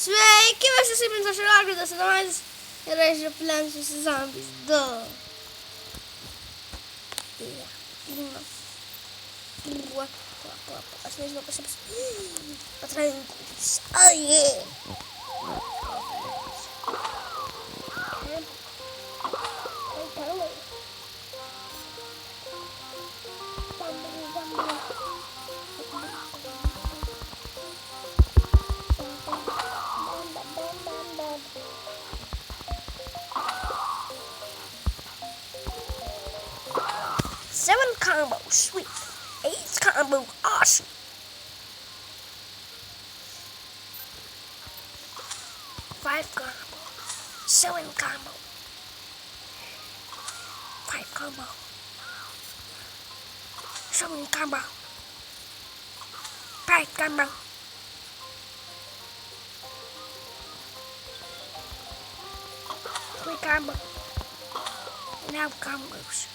Sveiki, visi simtinoši ārgrīdas un aizes ir reizes plēnšas zombies. Duh. Jā. Es nezinu, kas jums pat reinkus. Oh, yeah. Seven combo, sweet. 8 combo, awesome. 5 combo, 7 combo, 5 combo, 7 combo, 5 combo. Three combo. Now combos.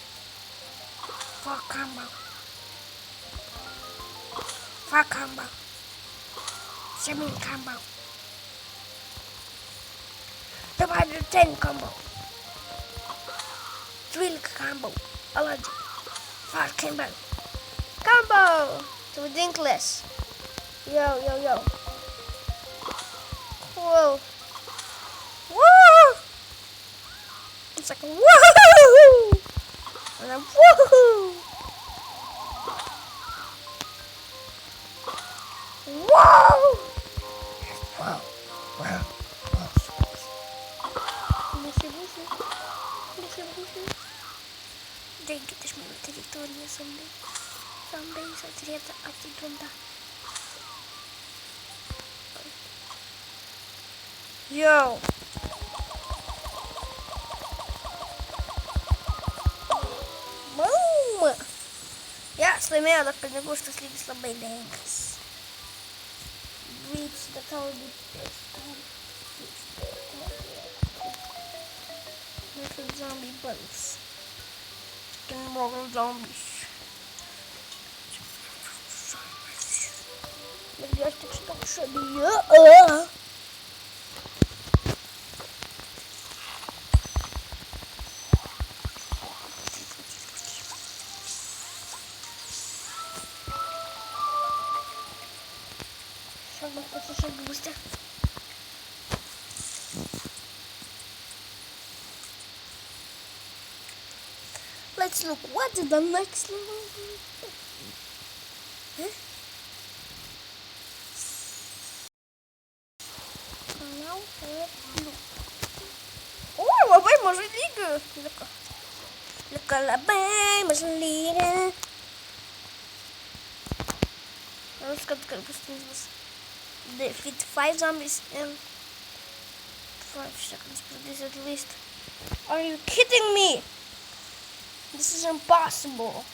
4 combo. 5 combo. 7 combo. Divided 10 combo. 3 combo. 11. 5 combo. Combo! It's ridiculous. Yo. Whoa. Woo! It's like woohoo! And then woohoo! Whoa! Wow. Деньги, ты ж моя территория, зомби. Зомби, секрета антидонда. Йоу! Мама! Я сломила, так потому что слишком слабый деньгас. Reach the tower with zombie buns. Getting more zombies. Надежда, что шабия. Let's look what's the next level. Huh? Now let's look. Oh, labai mažai lygių. Liko labai mažai lygių. Let's go to the defeat 5 zombies in 5 seconds, please, at least. Are you kidding me? This is impossible.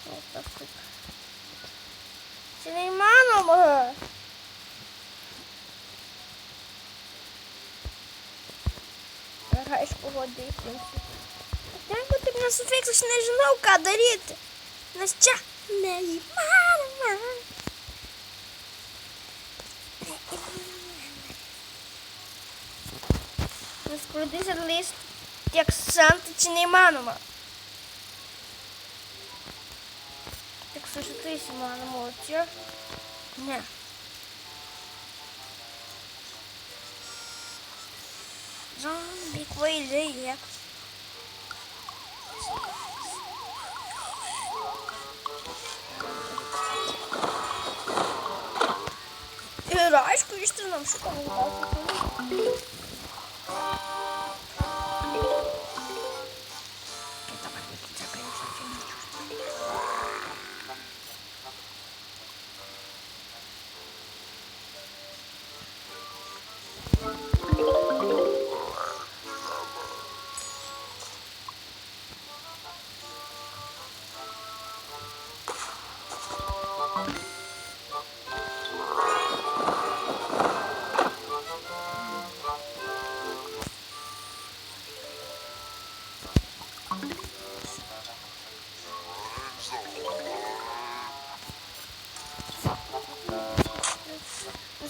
Oh, that's quick. Це неįmanoma. Ir aišku, vadai. Jeigu taip nesuveiks, aš nežinau, ką daryti. Nes čia neįmanoma. Nuskrudys at least tiek santai čia neįmanoma. Tik su šitais įmanoma, o čia ne. Zombie kvailiai. Ir aišku, ištrinam šitą labiausiai.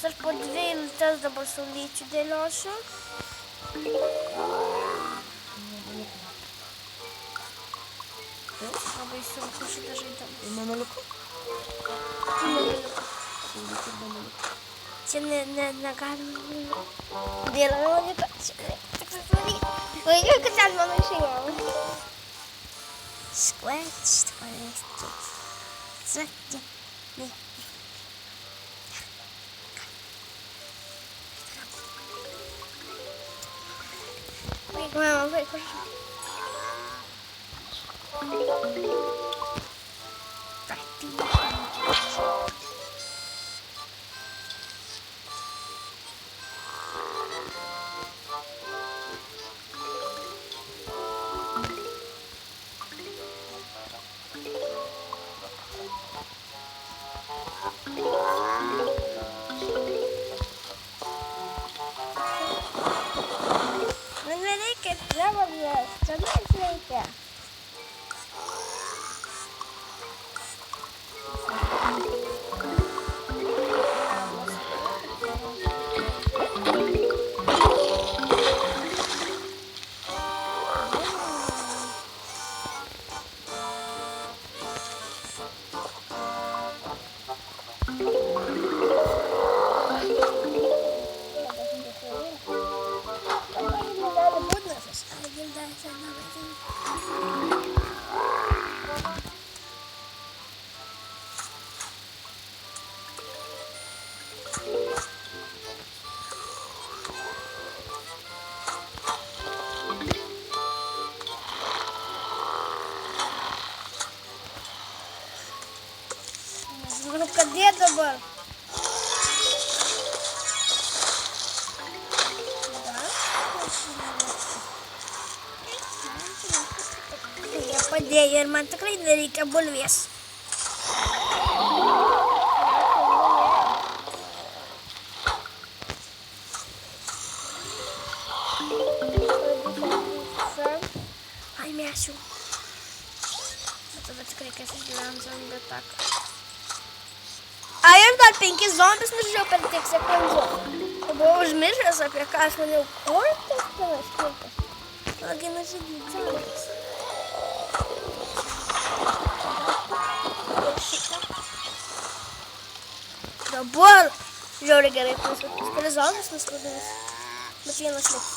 Nes aš po 2 eilutes dabar saulyčių dėliosiu. Labai sunku šitą žaidimą. Ir nameliuku? Čia negalima. Dėl nameliuko. Vaikai, kad ten mano šeima. Squatched for this. Mama, vai correr. Cadê dabar? Jie padėjo ir man tikrai nereikia bulvės. Ai, mėsiu. Bet tada tikrai kas išgyvent zombių ataką. Ai, aš dar 5 zombius nužiūrėjau per tiek sekundžių. Buvau užmiršęs apie ką aš maniau, kur tas kinas skirtas. Ogi nužudyti zombius. Dabar žiauriai gerai pasakys, kelias zombius nuskudinus. Bet vienas liks.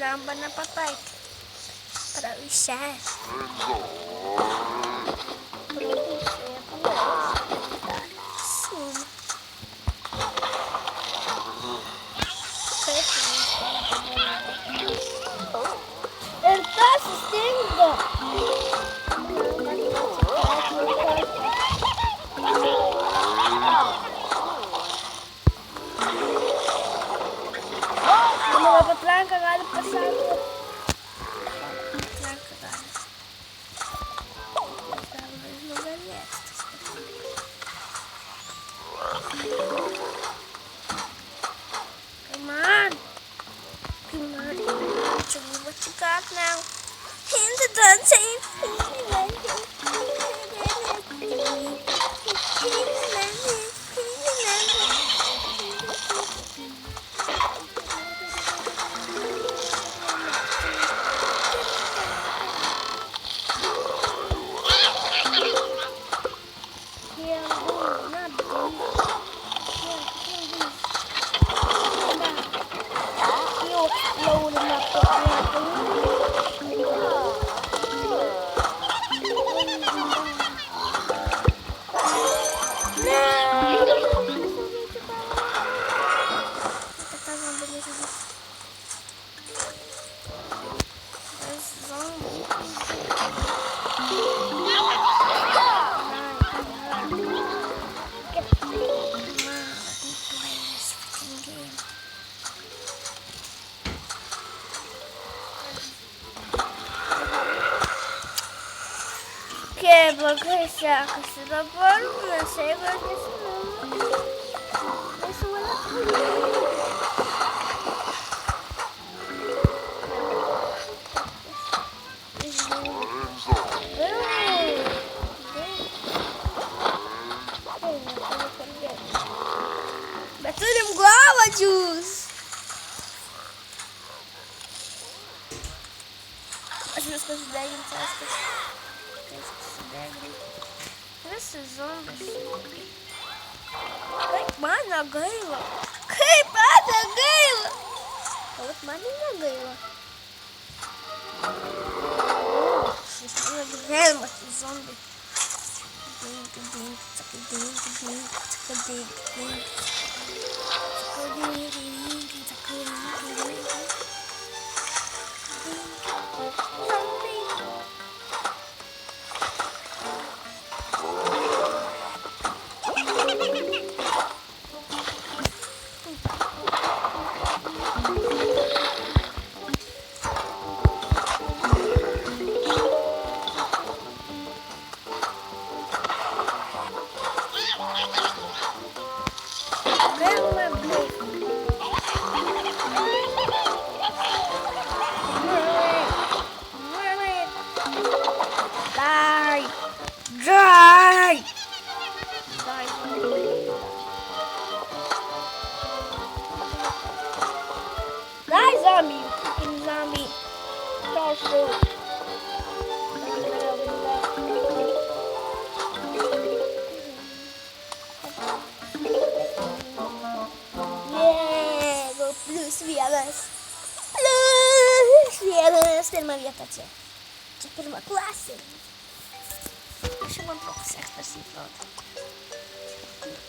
Lamba napataik para usar. Ele está assistindo. Vamos pra tranca, galera, passando. Tranca, galera. Não ganhei. Come on. Come on. Show me what you got now. Hands are done saying. Kai sekasi dabar, nes jeigu aš nesimenu, nesuvalę. Bet turim guavadžius. Aš viską sudeginti, viskas sudeginti. Visi zombis. Kaip man negaila. Kaip man negaila. Galbūt man negaila. Šis mano gyvenimas zombi. Dink, dink, caka dink, dink, caka dink, dink. Caka dink, dink, caka dink, dink. Zombie. Zombie, freaking zombie. Torso. Yeah, go plus vienas. Plus vienas. Pirma vieta čia. Čia pirma klasė. Aš jau man toks ekspresijos.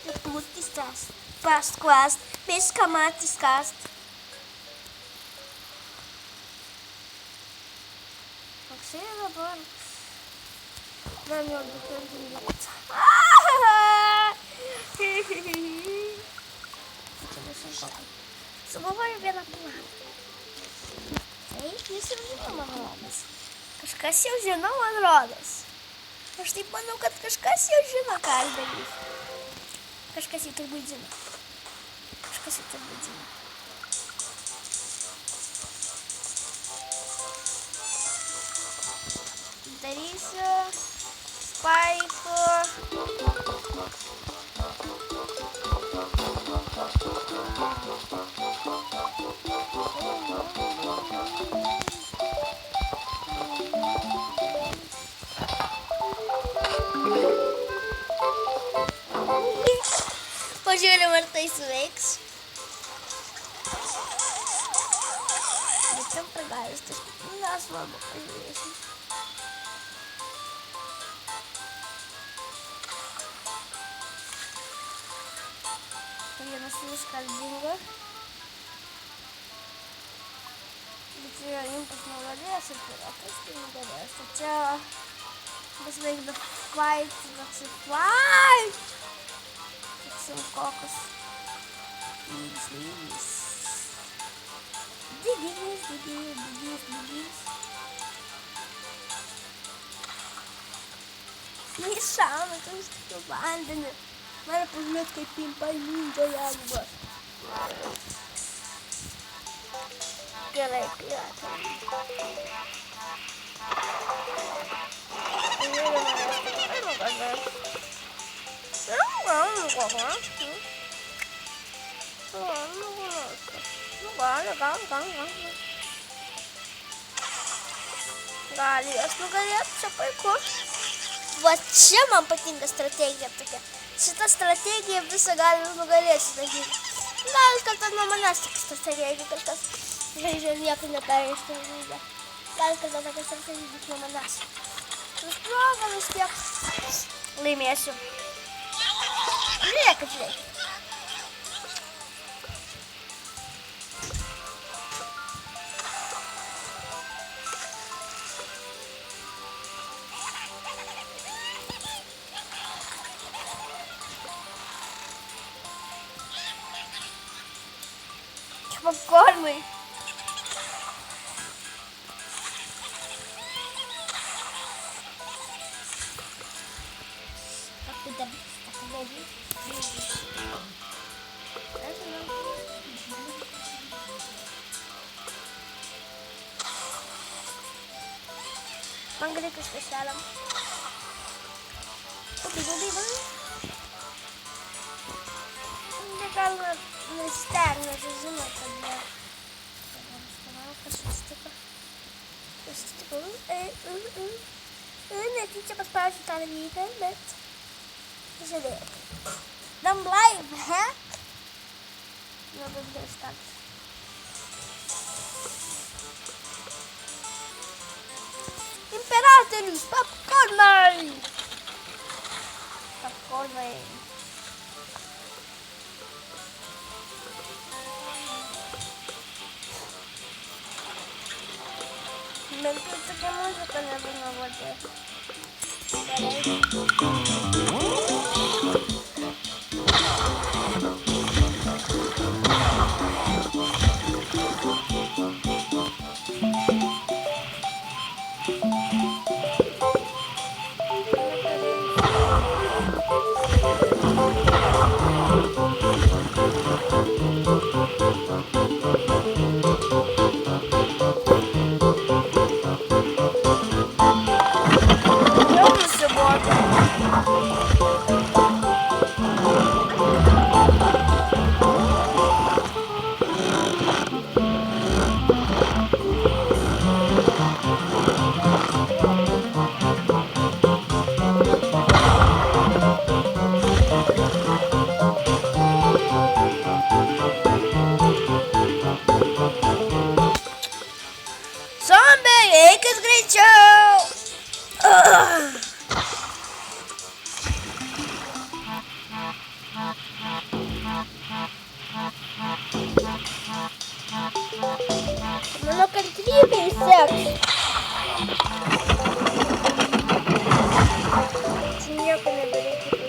Taip, mutis tas. Past kvast. Piska matis kast. Koksai dabar. Man jau dukandinė. Sugalvoju vieną planą. Taip, jis jau žino, man rodos. Kažkas jau žino, man rodos. Aš taip manau, kad kažkas jau žino, ką aš darysiu. Kažkas jau turbūt žino. Kažkas jau turbūt žino. Darysiu spaitų. Pažiūrėjau, ar tai suveiks. Bet tam pagavęs, tai nesvarbu, pažiūrėsim. Vienas viskas dingo. Bet čia rimtas nugalės ir pirotas tai nugalės. Tai čia bus like the fight, that's a fight! Some cocos. Digis. Не самый, то есть банданы. Надо пожмет kaip pimpa jeigu. Gerai, pirata. Galės nugalėt, čia puiku. Va čia man patinka strategija tokia. Šita strategija visą gali nugalėti šitą. Gal kartą nuo manęs tik strategija kažkas žaidžia nieko neperėšti žaidžia. Gal kartą tokia strategija bus nuo manęs. Vis progą vis tiek laimėsiu. Žiūrėk, kad žiūrėk. Попкорны. Magari ko spesyalam. Ubi ba? Hindi ka na-star na susunod ka niya. Net iets op pauze staan niet met. Dus het dan blijf, hè? Ja, dat is dat. Imperatorus, popcorn man. Popcorn man. Men tudo que é muito quando eu vou na volta. Zombie, ik is Grincho! Mas kan 3 besok. Sini aku nak beri kita.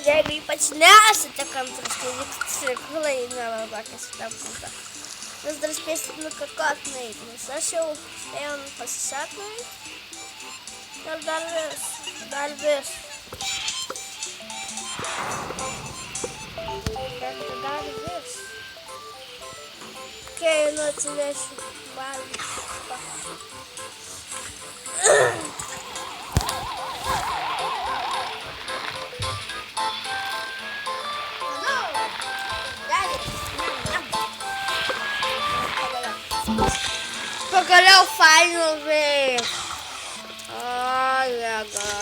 Я починаюся така трошки відклеєна якась там. Нас розписано какотний. Сашов, он посадний. Дальбес. Дальбес. Окей, ну це лише бальбес. Pagalau final, velho. Ai, agora.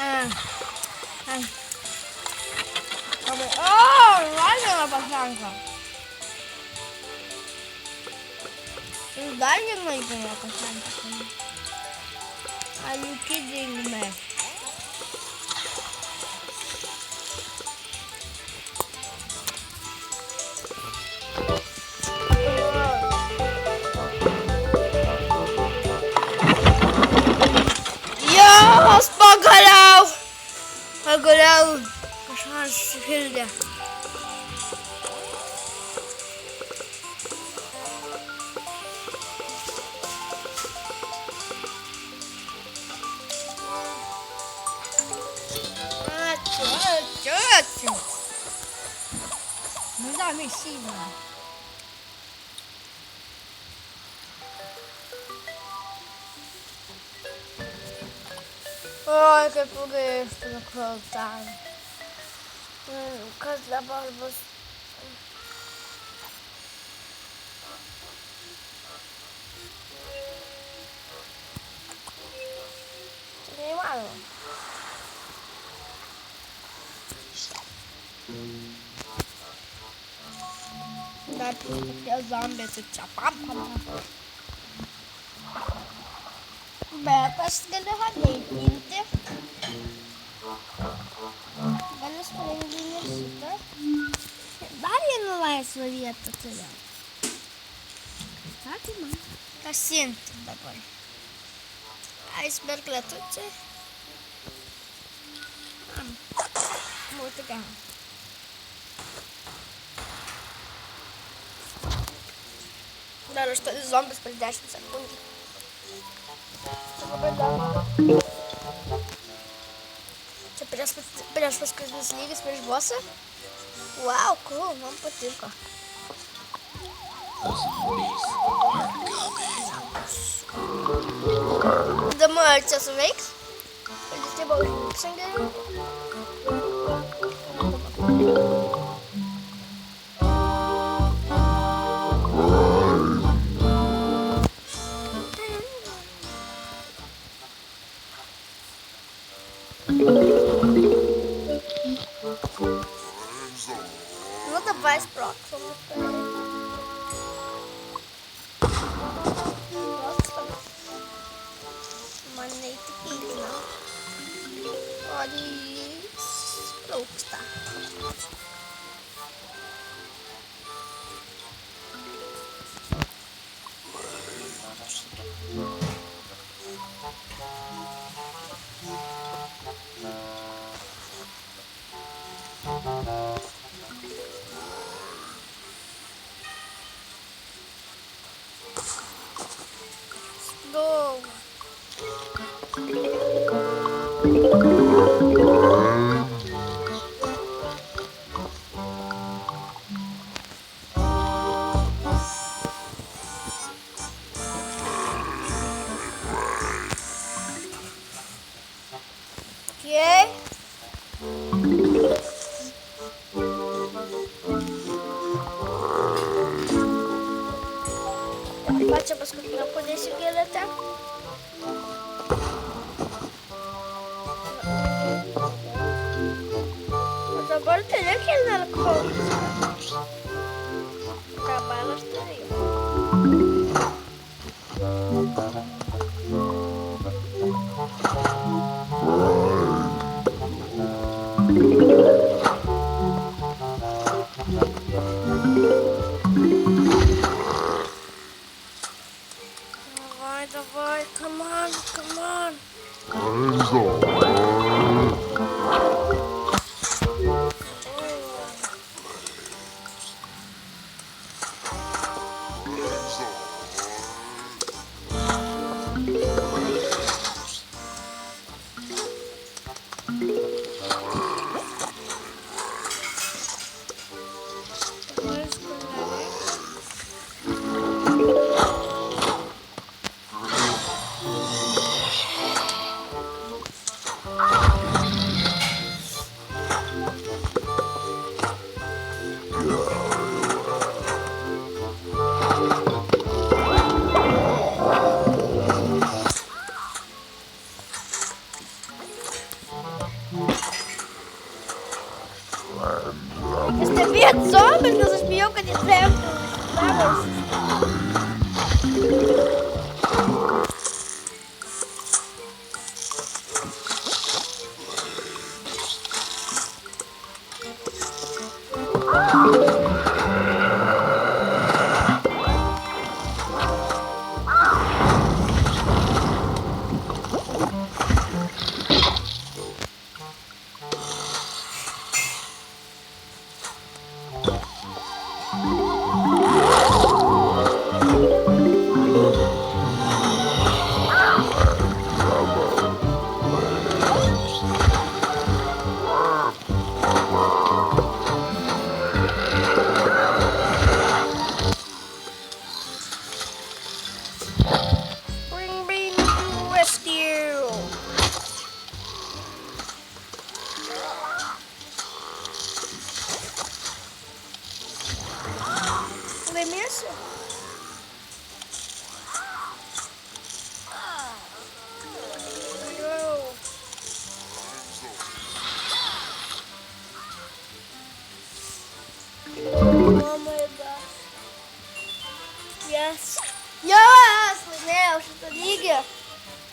Ah, ah. Oh, rein la pasanca. Dale no iba la pasanca. Are you kidding me? Yes, pagalaw! Pagalaw! Kasama si Hilda. Madami sila. Ai, che pughesto la cosa. Cosa barba. Che malo. Dai, perché zombie si ciapappa. Betas skulle ha dit inte. Eller sprängde nästa. Varje новая совета туда. Так и мы. Кассин такой. Айсберг летучий. Вот такая. Даже что зомби с ближайшим секунде. Прям спускаться лиги, смотришь босса? Вау, cool, нам потырка. Думаю, сейчас вейкс. Или с тобой уже ну давай спросим. Маней текила. Оди лукста. Go. Okay. Baca pas kenapa dia segi datang? Mas agora teria que ir na conta. Acabar as teria. Давай, come on, come on.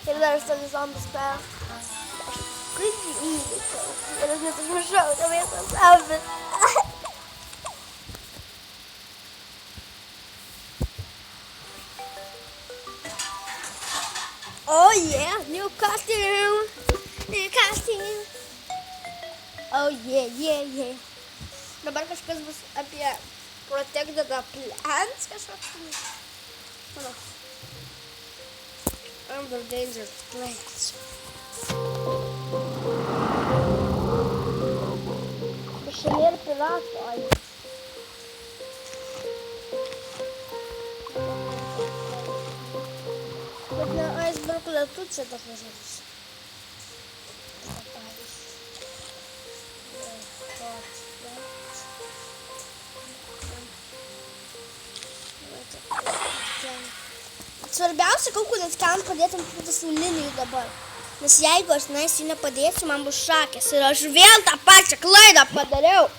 Ir dar 8 zombius spėjo. Kaip įvyko. Ir aš net užmušau tą visą zombius. Oh yeah, new costume. New costume. Oh yeah. Dabar kažkas bus apie Protect the plants kažkoks. Under dangerous plants. Šalia ir pirato. Bet ne iceberg lietu čia tas važiuotis. Svarbiausia, kaukulės kam padėtum prie linijų dabar. Nes jeigu aš jų nepadėsiu, man bus šakės. Ir aš vėl tą pačią klaidą padariau.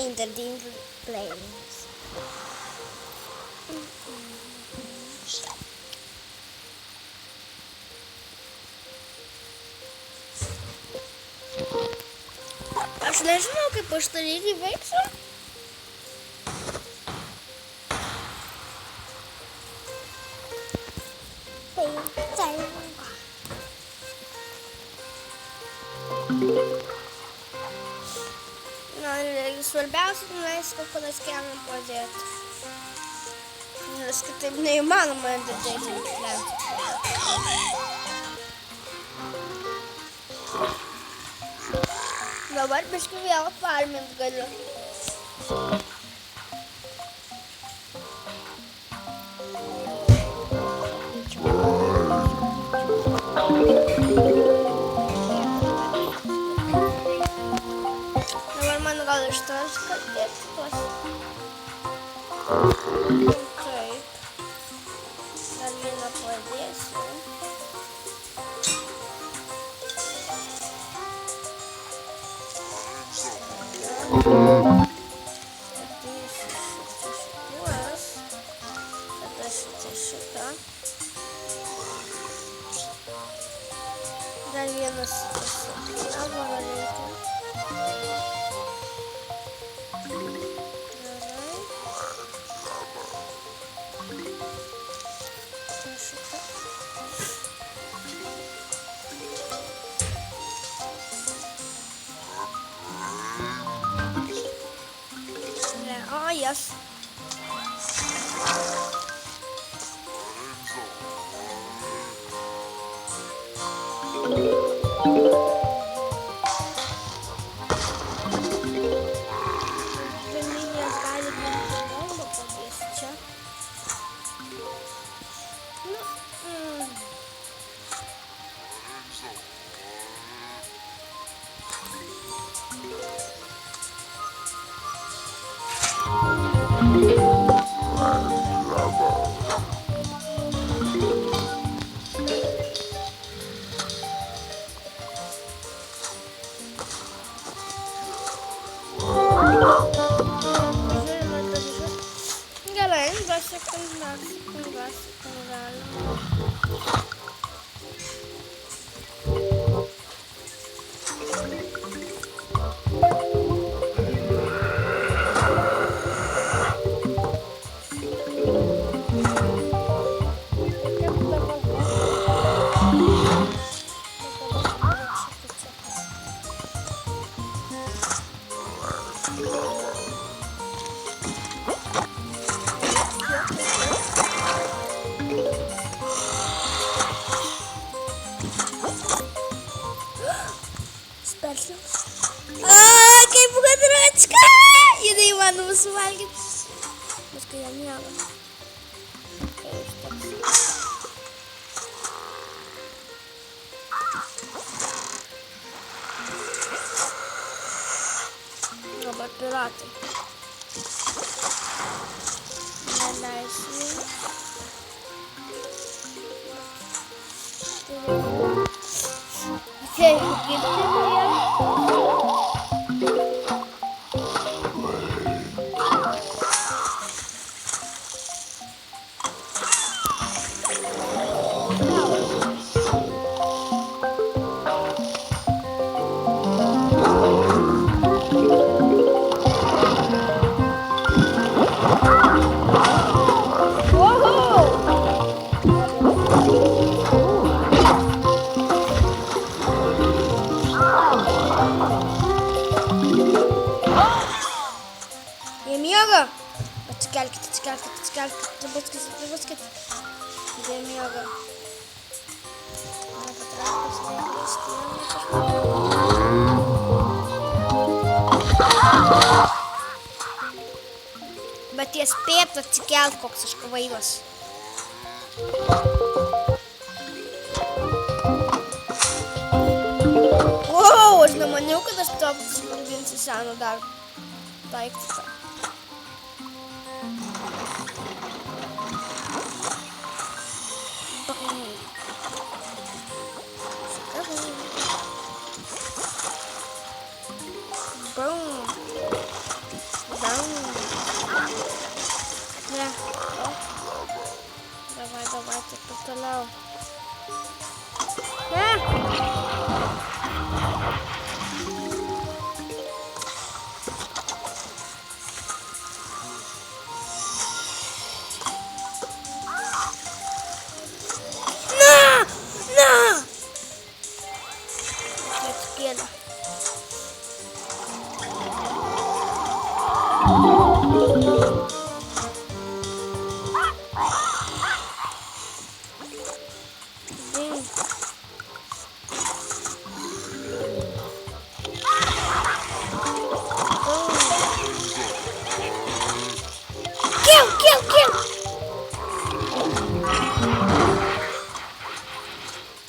Interdingle planes. Aš nežinau, kaip aš tą lygį veiksiu. Svarbiausia, nuleisi kažkodas keliam padėti. Nes kitaip neįmanoma didėti plėti. Dabar biškai vėl farmint galiu. Dabar man gal iš tos kalbėti tuos. Taip. Dar vieną padėsiu. Dar vienas reikia. Oh, yes. Kaip quadračka! Ir neįmanoma suvalgyti. Paskui ją miela. Dabar piratai. Neleisiu. Okay, kaip miega. Atsikelkit. Zabuskit. Miega. Mano patrauktas laikas. Bet jie spėtų atsikelt koks aš kvailas. Wow, aš nemaniau, kad aš to susigrūdinsiu seną dar daiktą. Ne. Давай, taip toliau. Ne. Atsikėlė.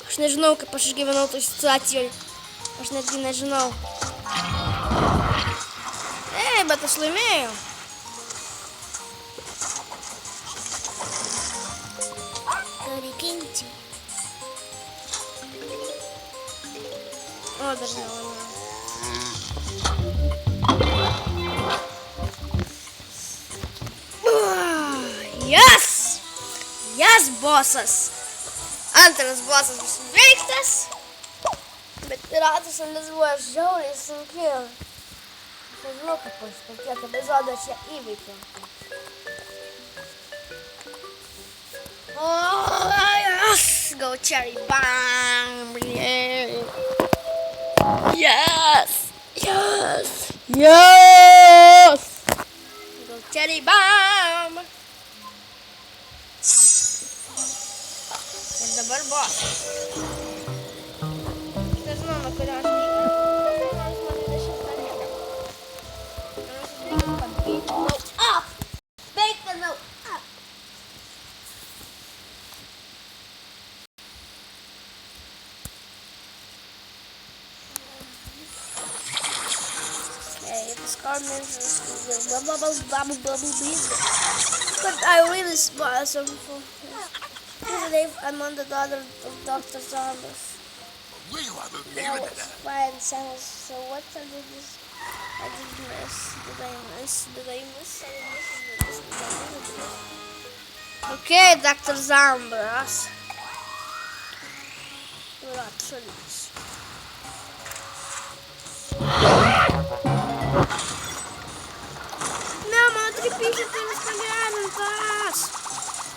Aš nežinau, kaip aš išgyvenau toj situacijoje. Aš netgi nežinau. Bet aš laimėjau. Karikinti. O, dar nelaimėjau. Yes, bosas. Antras bosas bus veiktas. Bet piratas analizuoja žiauriai sunkiai. Aš nežinau, kaip aš po kiek epizodų aš ją įveikiau. Yes! Go cherry bomb! Yes! Go cherry bomb! Ir dabar bosas. Nežinau, nuo kurio aš but I really spot some today I'm on the daughter of Dr. Zombies. Fine, so what I did this? I did miss. Did I miss? Okay, Dr. Zombies. We're not trolls. No, mano, tripinha tem nos caminhando, paz.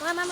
Vamos,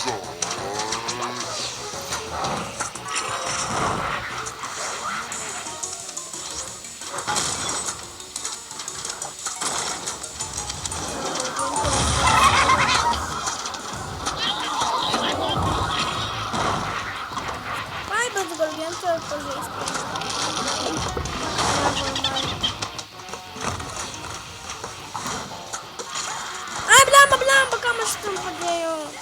Vai, mas garganta eu fazer isso. Ai, blamba, calma, estou fazendo.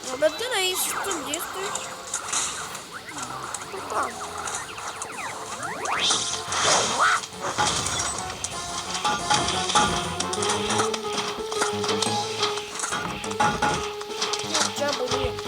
Não bateu isso, tudo isso. Opa. Já bonito.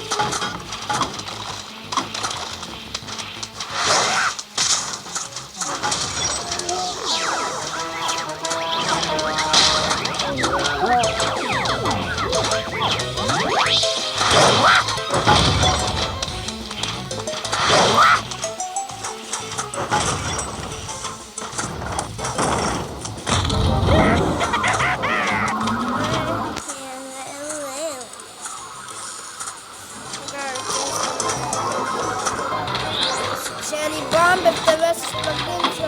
Cherry bomb if the rest is plugged in, so.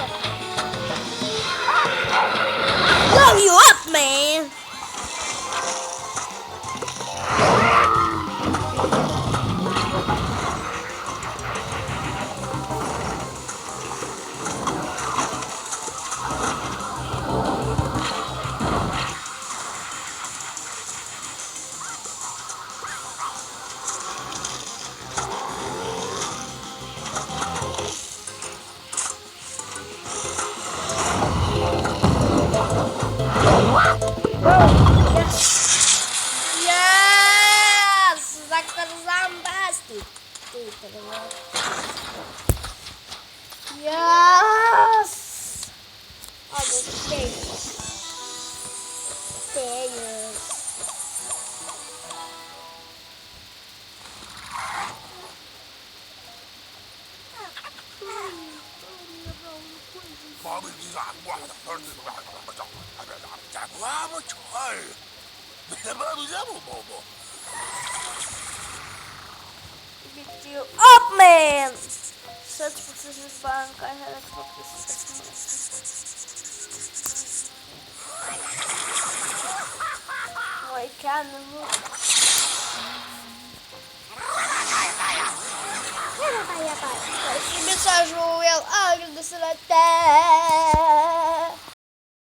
Blow you up, man! Yes! Zakar zambastic. Yes! Oh, those stairs. Stairs. Beat you up, man! Search for this bank. I had a oh, I can't move. Esse mensagem eu agradecer até.